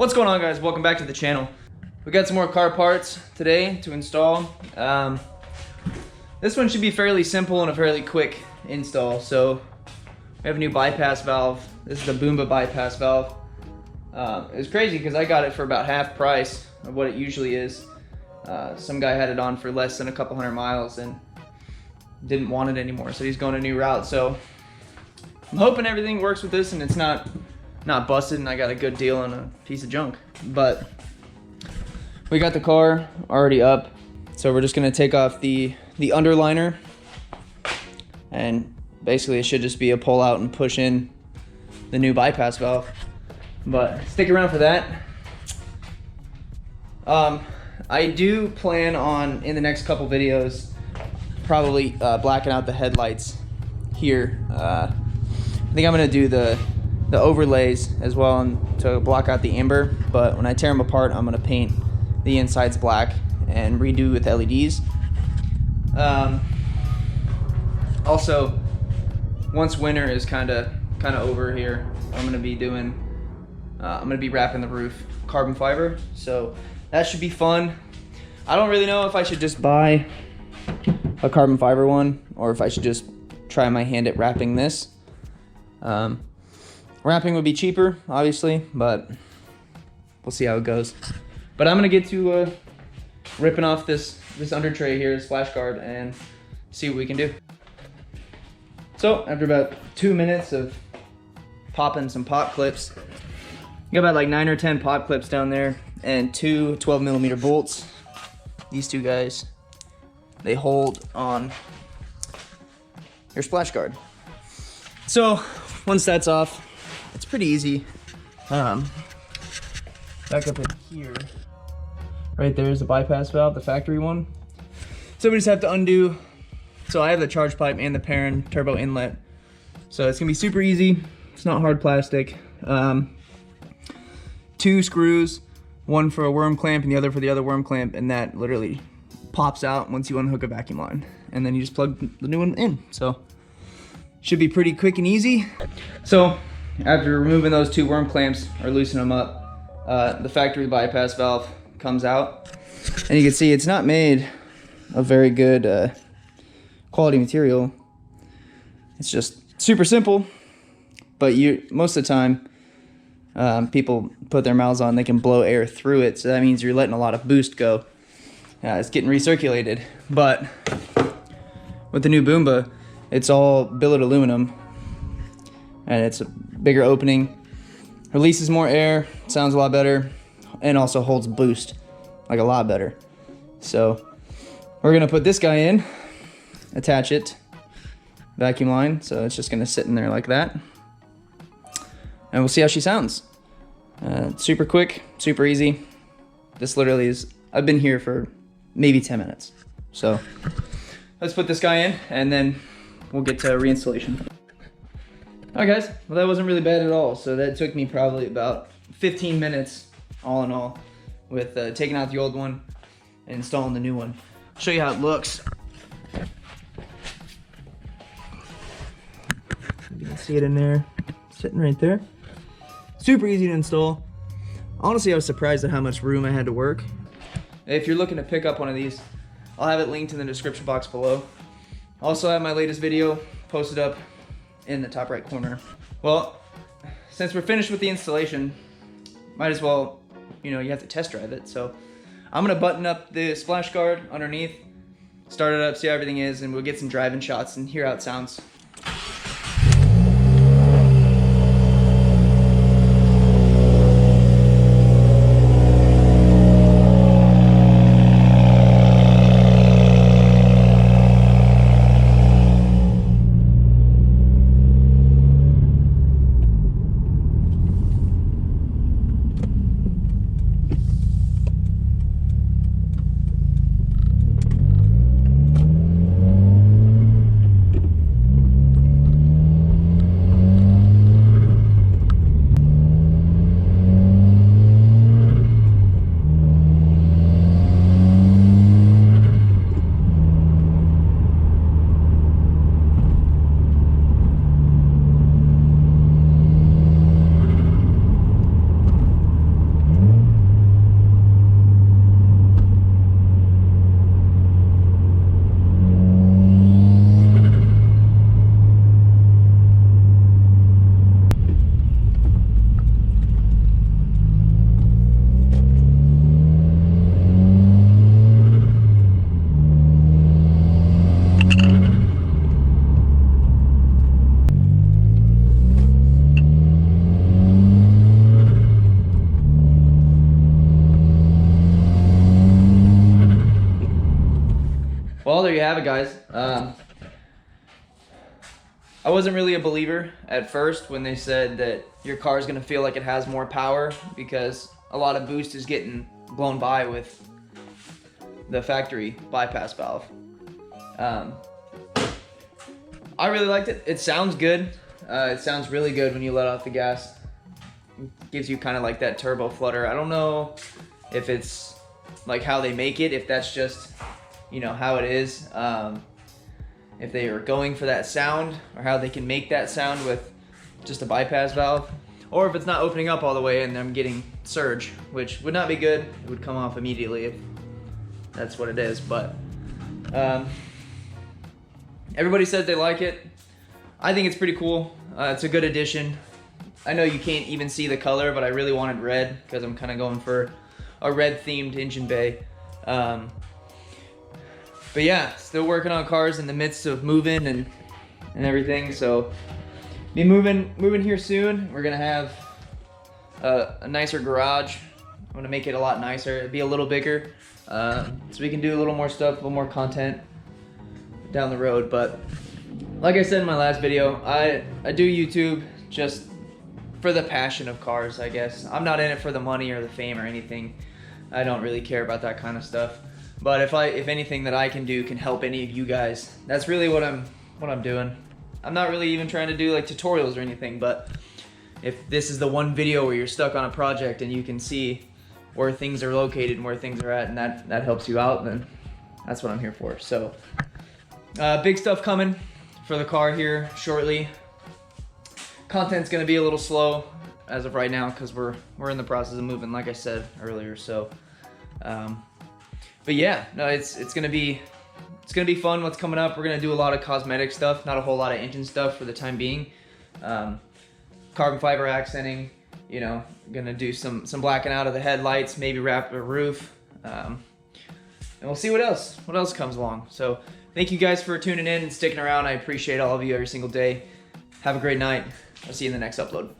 What's going on, guys? Welcome back to the channel. We got some more car parts today to install. This one should be fairly simple and a fairly quick install. So we have a new bypass valve. This is the Boomba bypass valve. It was crazy because I got it for about half price of what it usually is. Some guy had it on for less than a couple hundred miles and didn't want it anymore, so he's going a new route. So I'm hoping everything works with this and it's not busted and I got a good deal on a piece of junk. But we got the car already up, so we're just gonna take off the underliner, and basically it should just be a pull out and push in the new bypass valve. But stick around for that. I do plan on, in the next couple videos, probably blacking out the headlights here. I think I'm gonna do the overlays as well and to block out the amber, but when I tear them apart, I'm gonna paint the insides black and redo with LEDs. Also, once winter is kind of over here, I'm gonna be doing I'm gonna be wrapping the roof carbon fiber, so that should be fun. I don't really know if I should just buy a carbon fiber one or if I should just try my hand at wrapping this. Wrapping would be cheaper, obviously, but we'll see how it goes. But I'm gonna get to ripping off this under tray here, this flash guard, and see what we can do. So after about 2 minutes of popping some pop clips, got about like 9 or 10 pop clips down there and 2 12mm bolts. These two guys, they hold on your splash guard. So once that's off, it's pretty easy. Back up in here, right there is the bypass valve, the factory one. So we just have to undo. So I have the charge pipe and the parent turbo inlet. So it's gonna be super easy. It's not hard plastic. 2 screws, one for a worm clamp and the other for the other worm clamp, and that literally pops out once you unhook a vacuum line. And then you just plug the new one in. So should be pretty quick and easy. So after removing those 2 worm clamps or loosening them up, the factory bypass valve comes out. And you can see it's not made of very good quality material. It's just super simple, but most of the time, people put their mouths on, they can blow air through it. So that means you're letting a lot of boost go. It's getting recirculated. But with the new Boomba, it's all billet aluminum, and it's a bigger opening, releases more air, sounds a lot better, and also holds boost like a lot better. So we're gonna put this guy in, attach it, vacuum line, so it's just gonna sit in there like that, and we'll see how she sounds. Super quick, super easy. This literally is, I've been here for maybe 10 minutes. So let's put this guy in and then we'll get to reinstallation. Alright guys, well that wasn't really bad at all. So that took me probably about 15 minutes all in all with taking out the old one and installing the new one. I'll show you how it looks. You can see it in there, sitting right there. Super easy to install. Honestly, I was surprised at how much room I had to work. If you're looking to pick up one of these, I'll have it linked in the description box below. Also have my latest video posted up in the top right corner. Well, since we're finished with the installation, might as well, you have to test drive it. So I'm gonna button up the splash guard underneath, start it up, see how everything is, and we'll get some driving shots and hear how it sounds. Well, there you have it, guys. I wasn't really a believer at first when they said that your car is gonna feel like it has more power, because a lot of boost is getting blown by with the factory bypass valve. I really liked it. It sounds good. It sounds really good when you let off the gas. It gives you kind of like that turbo flutter. I don't know if it's like how they make it, if that's just, you know, how it is. If they are going for that sound, or how they can make that sound with just a bypass valve, or if it's not opening up all the way and I'm getting surge, which would not be good. It would come off immediately if that's what it is. But everybody says they like it. I think it's pretty cool. It's a good addition. I know you can't even see the color, but I really wanted red because I'm kind of going for a red themed engine bay. But yeah, still working on cars in the midst of moving and everything. So be moving here soon. We're gonna have a nicer garage. I'm gonna make it a lot nicer. It'll be a little bigger, so we can do a little more stuff, a little more content down the road. But like I said in my last video, I do YouTube just for the passion of cars, I guess. I'm not in it for the money or the fame or anything. I don't really care about that kind of stuff. But if anything that I can do can help any of you guys, that's really what I'm doing. I'm not really even trying to do like tutorials or anything, but if this is the one video where you're stuck on a project and you can see where things are located and where things are at, and that helps you out, then that's what I'm here for. So big stuff coming for the car here shortly. Content's gonna be a little slow as of right now because we're in the process of moving, like I said earlier. So but yeah, no, it's gonna be fun what's coming up. We're gonna do a lot of cosmetic stuff, not a whole lot of engine stuff for the time being. Carbon fiber accenting, you know, gonna do some blacking out of the headlights, maybe wrap a roof, and we'll see what else comes along. So thank you guys for tuning in and sticking around. I appreciate all of you every single day. Have a great night. I'll see you in the next upload.